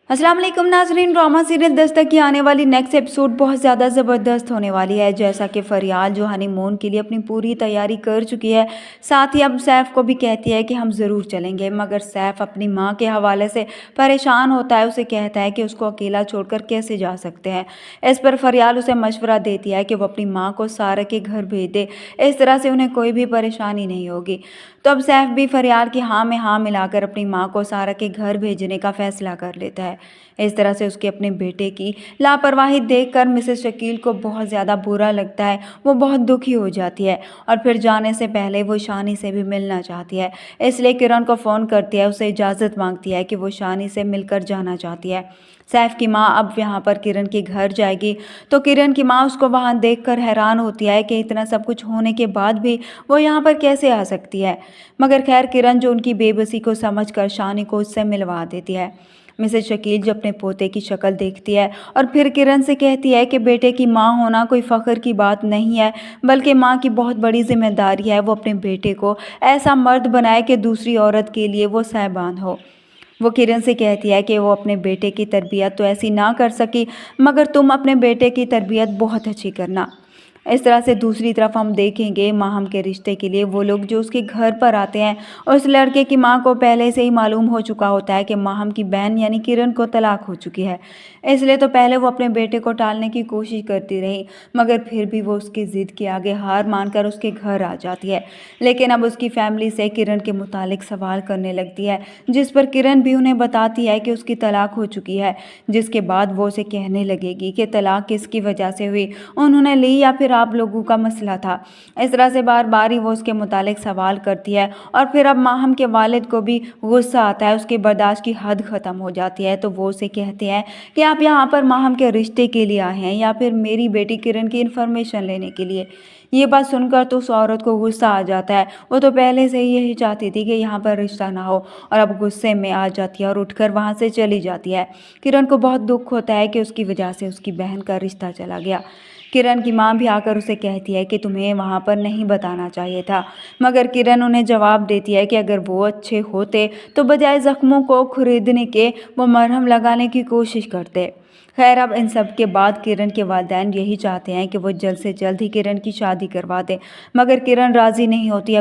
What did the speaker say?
अस्सलाम वालेकुम नाज़रीन। ड्रामा सीरियल दस्तक की आने वाली नेक्स्ट एपिसोड बहुत ज़्यादा ज़बरदस्त होने वाली है। जैसा कि फरियाल जो हनीमून के लिए अपनी पूरी तैयारी कर चुकी है, साथ ही अब सैफ़ को भी कहती है कि हम ज़रूर चलेंगे, मगर सैफ़ अपनी माँ के हवाले से परेशान होता है। उसे कहता है कि उसको अकेला छोड़कर कैसे जा सकते हैं। इस पर फरियाल उसे मशवरा देती है कि वो अपनी माँ को सारा के घर भेज दे, इस तरह से उन्हें कोई भी परेशानी नहीं होगी। तो अब सैफ़ भी फरियाल की हाँ में हाँ मिलाकर अपनी माँ को सारा के घर भेजने का फ़ैसला कर लेता है। इस तरह से उसके अपने बेटे की लापरवाही देखकर मिसेस शकील को बहुत ज़्यादा बुरा लगता है। वो बहुत दुखी हो जाती है और फिर जाने से पहले वो शानी से भी मिलना चाहती है, इसलिए किरण को फ़ोन करती है, उसे इजाज़त मांगती है कि वो शानी से मिलकर जाना चाहती है। सैफ़ की माँ अब यहाँ पर किरण के घर जाएगी, तो किरण की माँ उसको वहाँ देखकर हैरान होती है कि इतना सब कुछ होने के बाद भी वो यहाँ पर कैसे आ सकती है। मगर खैर किरण जो उनकी बेबसी को समझकर शानी को उससे मिलवा देती है। मिसेस शकील जो अपने पोते की शक्ल देखती है और फिर किरण से कहती है कि बेटे की माँ होना कोई फ़ख्र की बात नहीं है, बल्कि माँ की बहुत बड़ी जिम्मेदारी है वो अपने बेटे को ऐसा मर्द बनाए कि दूसरी औरत के लिए वो साहिबान हो। वो किरण से कहती है कि वो अपने बेटे की तरबियत तो ऐसी ना कर सकी, मगर तुम अपने बेटे की तरबियत बहुत अच्छी करना। इस तरह से दूसरी तरफ हम देखेंगे माहम के रिश्ते के लिए वो लोग जो उसके घर पर आते हैं, और उस लड़के की मां को पहले से ही मालूम हो चुका होता है कि माहम की बहन यानी किरण को तलाक हो चुकी है। इसलिए तो पहले वो अपने बेटे को टालने की कोशिश करती रही, मगर फिर भी वो उसकी ज़िद के आगे हार मानकर उसके घर आ जाती है। लेकिन अब उसकी फैमिली से किरण के मुतालिक सवाल करने लगती है, जिस पर किरण भी उन्हें बताती है कि उसकी तलाक हो चुकी है। जिसके बाद वो उसे कहने लगेगी कि तलाक किसकी वजह से हुई, उन्होंने ली या फिर आप लोगों का मसला था। इस तरह से बार बार ही वो उसके मुतालिक सवाल करती है, और फिर अब माहम के वालिद को भी गुस्सा आता है, उसकी बर्दाश्त की हद ख़त्म हो जाती है। तो वो उसे कहते हैं कि आप यहाँ पर माहम के रिश्ते के लिए आए हैं या फिर मेरी बेटी किरण की इन्फॉर्मेशन लेने के लिए। ये बात सुनकर तो उस औरत को गुस्सा आ जाता है। वो तो पहले से ही यही चाहती थी कि यहाँ पर रिश्ता ना हो, और अब गुस्से में आ जाती है और उठकर वहाँ से चली जाती है। किरण को बहुत दुख होता है कि उसकी वजह से उसकी बहन का रिश्ता चला गया। किरण की माँ भी आकर उसे कहती है कि तुम्हें वहाँ पर नहीं बताना चाहिए था, मगर किरण उन्हें जवाब देती है कि अगर वो अच्छे होते तो बजाय ज़ख्मों को खरीदने के वो मरहम लगाने की कोशिश करते। खैर अब इन सब के बाद किरण के वालिदैन यही चाहते हैं कि वो जल्द से जल्द ही किरण की शादी करवा दें, मगर किरण राज़ी नहीं होती।